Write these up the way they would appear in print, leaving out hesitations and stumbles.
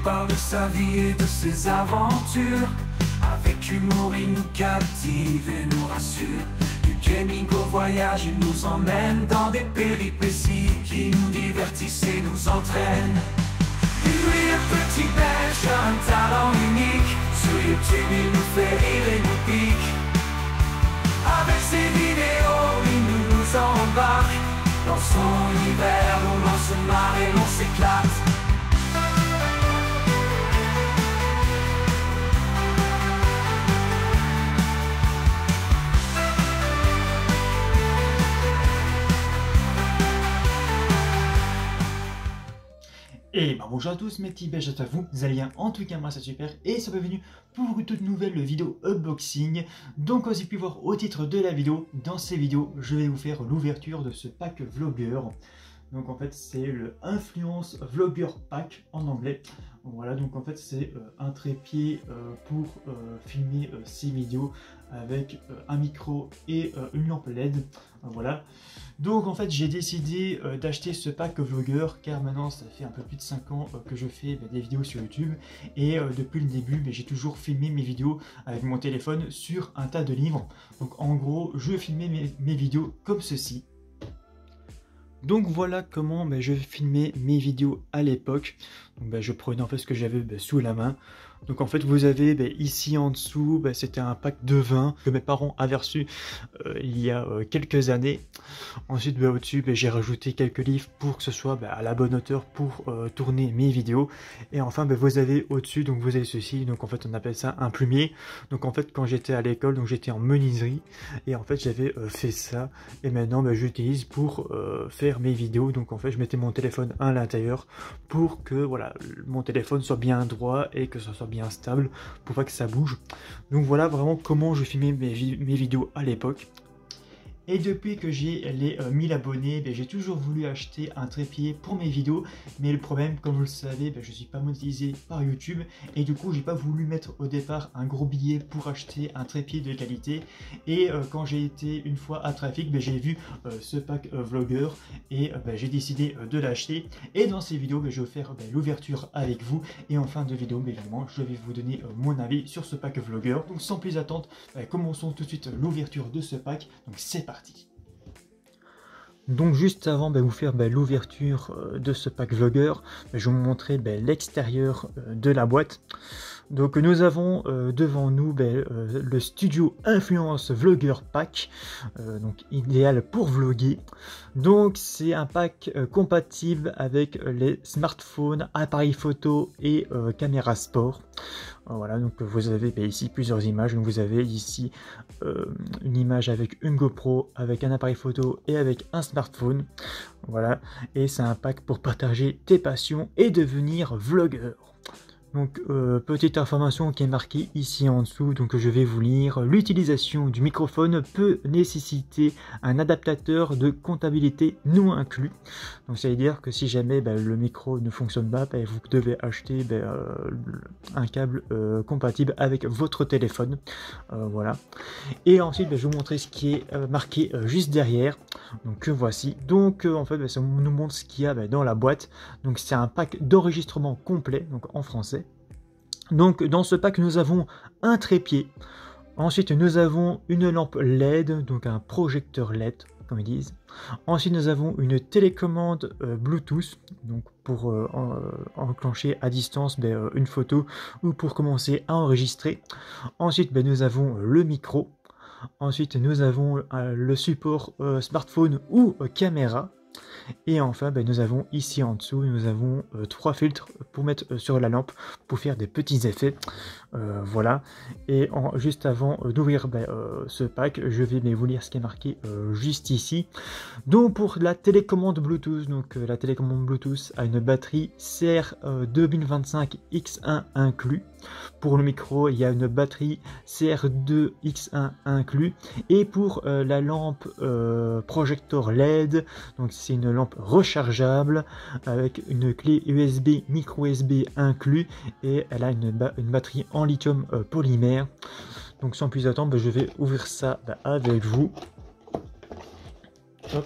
parle de sa vie et de ses aventures. Avec humour, il nous captive et nous rassure. Du gaming au voyage, il nous emmène dans des péripéties qui nous divertissent et nous entraînent. Lui, le petit belge a un talent unique. Sur YouTube, il nous fait rire et nous pique. Avec ses vidéos, il nous embarque dans son univers où l'on se marre et l'on s'éclate. Et bonjour à tous mes petits belges, à vous allez bien, en tout cas moi c'est super et c'est bienvenue pour une toute nouvelle vidéo unboxing. Donc comme vous avez pu voir au titre de la vidéo, dans ces vidéos je vais vous faire l'ouverture de ce pack vlogger. Donc en fait c'est le Influence Vlogger Pack en anglais. Voilà, donc en fait c'est un trépied pour filmer ces vidéos avec un micro et une lampe LED. Voilà, donc en fait j'ai décidé d'acheter ce pack vlogger car maintenant ça fait un peu plus de 5 ans que je fais des vidéos sur YouTube et depuis le début j'ai toujours filmé mes vidéos avec mon téléphone sur un tas de livres. Donc en gros je filmais mes vidéos comme ceci. Donc voilà comment je filmais mes vidéos à l'époque. Je prenais en fait ce que j'avais sous la main. Donc en fait vous avez ici en dessous, c'était un pack de vin que mes parents avaient reçu il y a quelques années. Ensuite au-dessus j'ai rajouté quelques livres pour que ce soit à la bonne hauteur pour tourner mes vidéos. Et enfin vous avez au-dessus, donc vous avez ceci, donc en fait on appelle ça un plumier. Donc en fait quand j'étais à l'école, donc j'étais en menuiserie et en fait j'avais fait ça et maintenant j'utilise pour faire mes vidéos. Donc en fait je mettais mon téléphone à l'intérieur pour que voilà mon téléphone soit bien droit et que ça soit bien stable pour pas que ça bouge. Donc voilà vraiment comment je filmais mes vidéos à l'époque. Et depuis que j'ai les 1000 abonnés, j'ai toujours voulu acheter un trépied pour mes vidéos. Mais le problème, comme vous le savez, je ne suis pas monétisé par YouTube. Et du coup, j'ai pas voulu mettre au départ un gros billet pour acheter un trépied de qualité. Et quand j'ai été une fois à Trafic, j'ai vu ce pack vlogger. Et j'ai décidé de l'acheter. Et dans ces vidéos, je vais faire l'ouverture avec vous. Et en fin de vidéo, évidemment, je vais vous donner mon avis sur ce pack vlogger. Donc sans plus attendre, commençons tout de suite l'ouverture de ce pack. Donc c'est parti. Donc juste avant de vous faire l'ouverture de ce pack vlogger, je vais vous montrer l'extérieur de la boîte. Donc nous avons devant nous le Studio Influence Vlogger Pack, donc idéal pour vlogger. Donc c'est un pack compatible avec les smartphones, appareils photo et caméra sport. Voilà, donc vous avez ici plusieurs images. Donc vous avez ici une image avec une GoPro, avec un appareil photo et avec un smartphone. Voilà, et c'est un pack pour partager tes passions et devenir vlogueur. Donc petite information qui est marquée ici en dessous, donc je vais vous lire. L'utilisation du microphone peut nécessiter un adaptateur de comptabilité non inclus. Donc ça veut dire que si jamais le micro ne fonctionne pas, vous devez acheter un câble compatible avec votre téléphone. Voilà. Et ensuite je vais vous montrer ce qui est marqué juste derrière. Donc voici. Donc en fait ça nous montre ce qu'il y a dans la boîte. Donc c'est un pack d'enregistrement complet, donc en français. Donc dans ce pack nous avons un trépied, ensuite nous avons une lampe LED, donc un projecteur LED comme ils disent. Ensuite nous avons une télécommande Bluetooth, donc pour enclencher à distance une photo ou pour commencer à enregistrer. Ensuite nous avons le micro, ensuite nous avons le support smartphone ou caméra. Et enfin nous avons ici en dessous, nous avons 3 filtres pour mettre sur la lampe pour faire des petits effets. Voilà, et juste avant d'ouvrir ce pack, je vais vous lire ce qui est marqué juste ici. Donc pour la télécommande Bluetooth, donc la télécommande Bluetooth a une batterie CR2025X1 inclus. Pour le micro, il y a une batterie CR2X1 inclus. Et pour la lampe projecteur LED, donc c'est une lampe rechargeable avec une clé USB, micro USB inclus, et elle a une batterie en lithium polymère. Donc sans plus attendre, je vais ouvrir ça avec vous. Hop.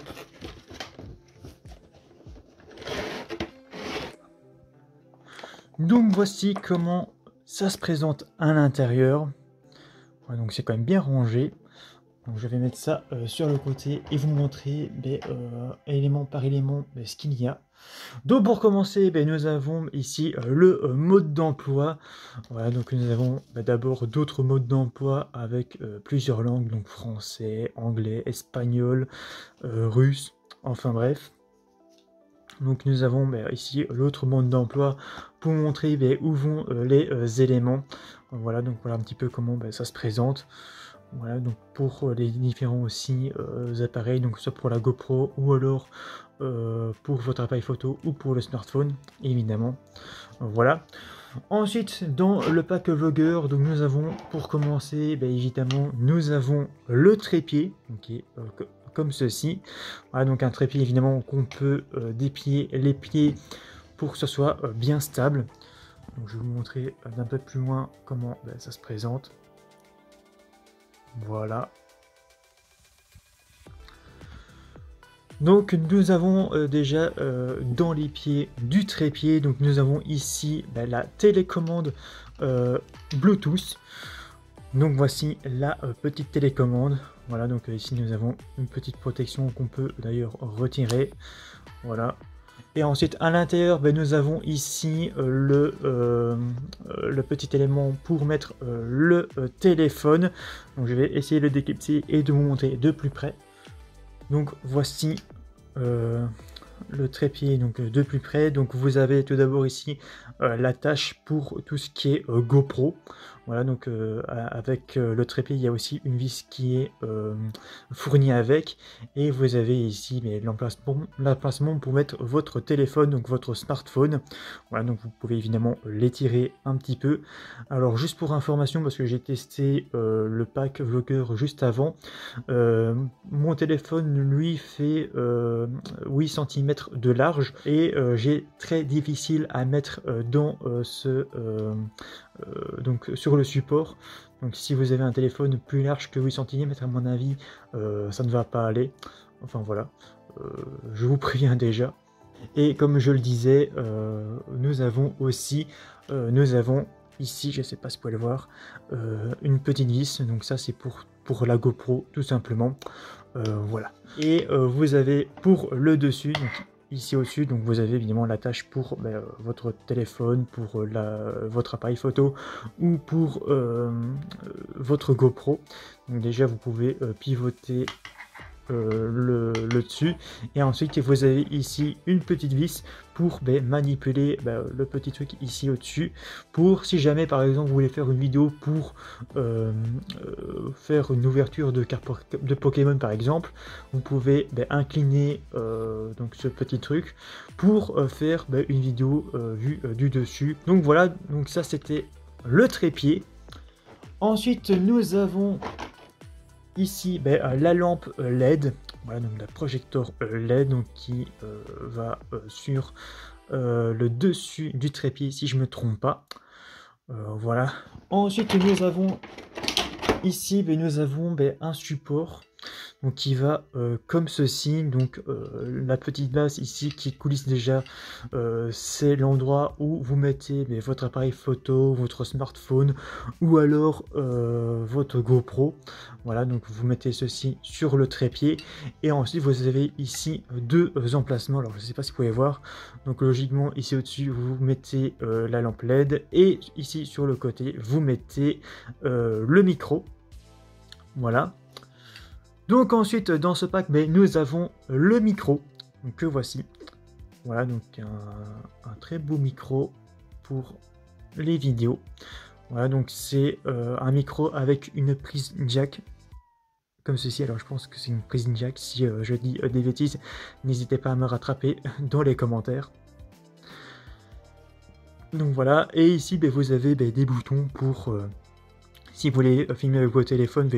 Donc voici comment ça se présente à l'intérieur. Ouais, donc c'est quand même bien rangé. Donc je vais mettre ça sur le côté et vous montrer élément par élément ce qu'il y a. Donc pour commencer, nous avons ici le mode d'emploi. Voilà, donc nous avons d'abord d'autres modes d'emploi avec plusieurs langues, donc français, anglais, espagnol, russe, enfin bref. Donc nous avons ici l'autre mode d'emploi pour montrer où vont les éléments. Voilà, donc voilà un petit peu comment ça se présente. Voilà, donc pour les différents aussi appareils, donc soit pour la GoPro ou alors pour votre appareil photo ou pour le smartphone, évidemment. Voilà. Ensuite, dans le pack vlogger, donc nous avons pour commencer, évidemment, nous avons le trépied, okay, comme ceci. Voilà, donc un trépied évidemment qu'on peut déplier les pieds pour que ce soit bien stable. Donc je vais vous montrer d'un peu plus loin comment ça se présente. Voilà. Donc nous avons déjà dans les pieds du trépied, donc nous avons ici la télécommande Bluetooth. Donc voici la petite télécommande. Voilà, donc ici nous avons une petite protection qu'on peut d'ailleurs retirer. Voilà. Et ensuite à l'intérieur, nous avons ici le petit élément pour mettre le téléphone. Donc je vais essayer de le déclipser et de vous montrer de plus près. Donc voici le trépied donc de plus près. Donc vous avez tout d'abord ici l'attache pour tout ce qui est GoPro. Voilà, donc avec le trépied il y a aussi une vis qui est fournie avec, et vous avez ici l'emplacement pour mettre votre téléphone, donc votre smartphone. Voilà, donc vous pouvez évidemment l'étirer un petit peu. Alors juste pour information, parce que j'ai testé le pack vlogger juste avant, mon téléphone lui fait 8 cm de large, et j'ai très difficile à mettre dans donc sur le support. Donc si vous avez un téléphone plus large que 8 cm, à mon avis ça ne va pas aller. Enfin voilà, je vous préviens déjà. Et comme je le disais, nous avons aussi ici, je ne sais pas si vous pouvez le voir, une petite vis. Donc ça c'est pour la GoPro tout simplement. Voilà. Et vous avez pour le dessus, donc ici au-dessus, donc vous avez évidemment l'attache pour votre téléphone, pour votre appareil photo ou pour votre GoPro. Donc déjà vous pouvez pivoter le dessus, et ensuite vous avez ici une petite vis pour manipuler le petit truc ici au-dessus, pour si jamais par exemple vous voulez faire une vidéo pour faire une ouverture de carte de Pokémon par exemple, vous pouvez incliner donc ce petit truc pour faire une vidéo vue du dessus. Donc voilà, donc ça c'était le trépied. Ensuite nous avons ici la lampe LED, voilà, donc la projecteur LED donc, qui va sur le dessus du trépied si je me trompe pas. Voilà. Ensuite nous avons ici nous avons un support donc qui va comme ceci. Donc la petite base ici qui coulisse déjà, c'est l'endroit où vous mettez votre appareil photo, votre smartphone ou alors votre GoPro. Voilà, donc vous mettez ceci sur le trépied, et ensuite vous avez ici deux emplacements. Alors je ne sais pas si vous pouvez voir, donc logiquement ici au-dessus vous mettez la lampe LED, et ici sur le côté vous mettez le micro. Voilà. Donc ensuite dans ce pack nous avons le micro que voici. Voilà, donc un très beau micro pour les vidéos. Voilà, donc c'est un micro avec une prise jack comme ceci. Alors je pense que c'est une prise jack, si je dis des bêtises n'hésitez pas à me rattraper dans les commentaires. Donc voilà, et ici vous avez des boutons pour si vous voulez filmer avec votre téléphone,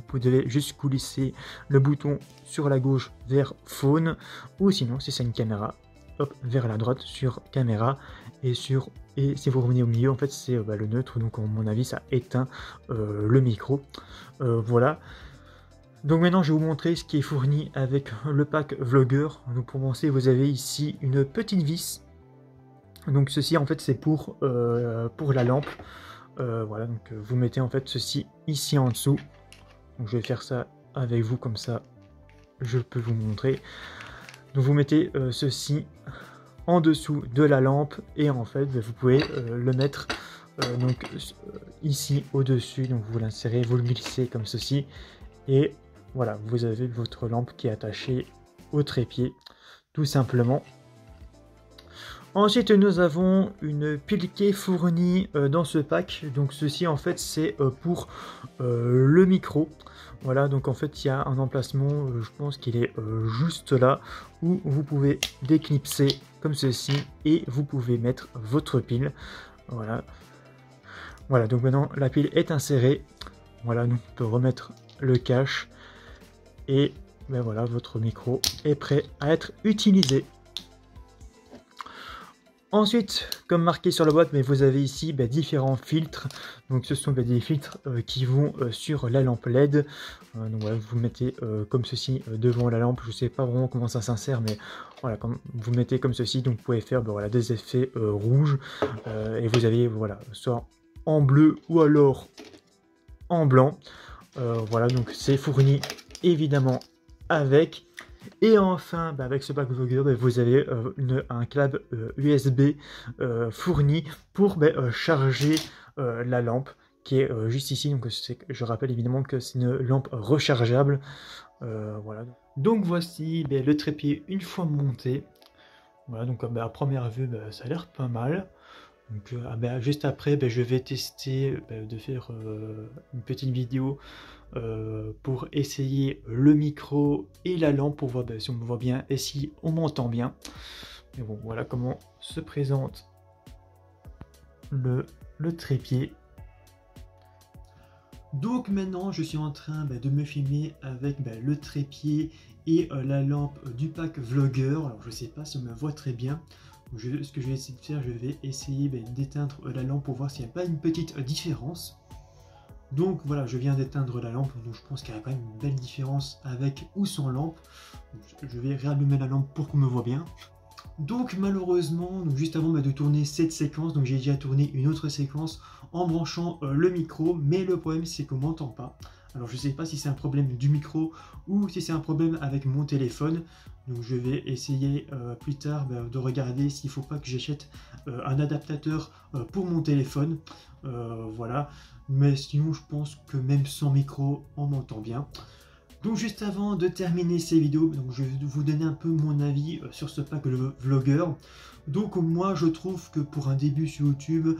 vous devez juste coulisser le bouton sur la gauche vers phone, ou sinon si c'est une caméra, hop, vers la droite sur caméra, et si vous revenez au milieu, en fait c'est le neutre, donc à mon avis ça éteint le micro. Voilà. Donc maintenant je vais vous montrer ce qui est fourni avec le pack vlogger. Donc pour commencer vous avez ici une petite vis Donc ceci en fait c'est pour la lampe. Voilà, donc vous mettez en fait ceci ici en dessous. Donc je vais faire ça avec vous comme ça je peux vous montrer. Donc vous mettez ceci en dessous de la lampe et en fait vous pouvez le mettre donc ici au dessus. Donc vous l'insérez, vous le glissez comme ceci et voilà, vous avez votre lampe qui est attachée au trépied tout simplement. Ensuite, nous avons une pile qui est fournie dans ce pack. Donc ceci en fait c'est pour le micro. Voilà, donc en fait il y a un emplacement, je pense qu'il est juste là, où vous pouvez déclipser comme ceci et vous pouvez mettre votre pile. Voilà. Voilà, donc maintenant la pile est insérée. Voilà, nous on peut remettre le cache et ben voilà, votre micro est prêt à être utilisé. Ensuite, comme marqué sur la boîte, mais vous avez ici différents filtres. Donc ce sont des filtres qui vont sur la lampe LED. Donc voilà, vous mettez comme ceci devant la lampe. Je ne sais pas vraiment comment ça s'insère, mais voilà, comme vous mettez comme ceci, donc vous pouvez faire voilà, des effets rouges. Et vous avez voilà, soit en bleu ou alors en blanc. Voilà, donc c'est fourni évidemment avec. Et enfin, avec ce pack Vlogger, vous avez un câble USB fourni pour charger la lampe qui est juste ici. Donc je rappelle évidemment que c'est une lampe rechargeable. Voilà. Donc voici le trépied une fois monté. Voilà, donc à première vue, ça a l'air pas mal. Donc, juste après, je vais tester de faire une petite vidéo pour essayer le micro et la lampe pour voir si on me voit bien et si on m'entend bien. Mais bon, voilà comment se présente le trépied. Donc maintenant, je suis en train de me filmer avec le trépied et la lampe du pack Vlogger. Alors, je ne sais pas si on me voit très bien. Ce que je vais essayer de faire, je vais essayer d'éteindre la lampe pour voir s'il n'y a pas une petite différence. Donc voilà, je viens d'éteindre la lampe, donc je pense qu'il y a quand même une belle différence avec ou sans lampe. Donc, je vais réallumer la lampe pour qu'on me voit bien. Donc malheureusement, juste avant de tourner cette séquence, donc j'ai déjà tourné une autre séquence en branchant le micro, mais le problème c'est qu'on ne m'entend pas. Alors je ne sais pas si c'est un problème du micro ou si c'est un problème avec mon téléphone. Donc je vais essayer plus tard de regarder s'il ne faut pas que j'achète un adaptateur pour mon téléphone. Voilà. Mais sinon je pense que même sans micro on m'entend bien. Donc juste avant de terminer ces vidéos, donc je vais vous donner un peu mon avis sur ce pack Vlogger. Donc moi je trouve que pour un début sur YouTube,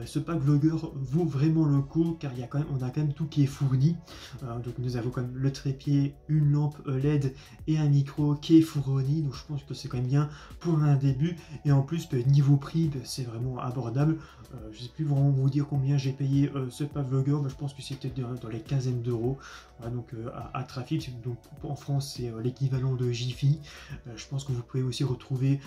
ce pack Vlogger vaut vraiment le coup car on a quand même tout qui est fourni. Donc nous avons quand même le trépied, une lampe LED et un micro qui est fourni. Donc je pense que c'est quand même bien pour un début. Et en plus niveau prix, c'est vraiment abordable. Je ne sais plus vraiment vous dire combien j'ai payé ce pack Vlogger, mais je pense que c'était dans les quinzaines d'euros. Voilà, donc à Trafic, donc en France c'est l'équivalent de Jiffy. Je pense que vous pouvez aussi retrouver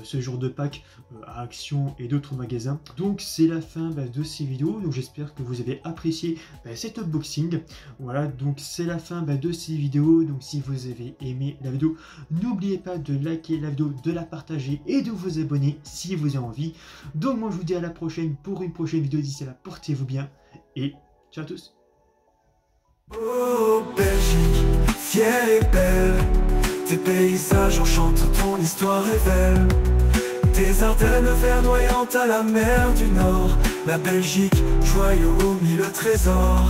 ce genre de pack à Action et d'autres magasins. Donc c'est la fin de ces vidéos, donc j'espère que vous avez apprécié cet unboxing. Voilà, donc c'est la fin de ces vidéos. Donc si vous avez aimé la vidéo, n'oubliez pas de liker la vidéo, de la partager et de vous abonner si vous avez envie. Donc moi je vous dis à la prochaine pour une prochaine vidéo. D'ici là, portez-vous bien et ciao à tous. Oh Belgique, fière et belle, tes paysages enchantent, ton histoire est belle. Tes Ardennes verdoyantes à la mer du Nord, la Belgique, joyau au milieu trésor.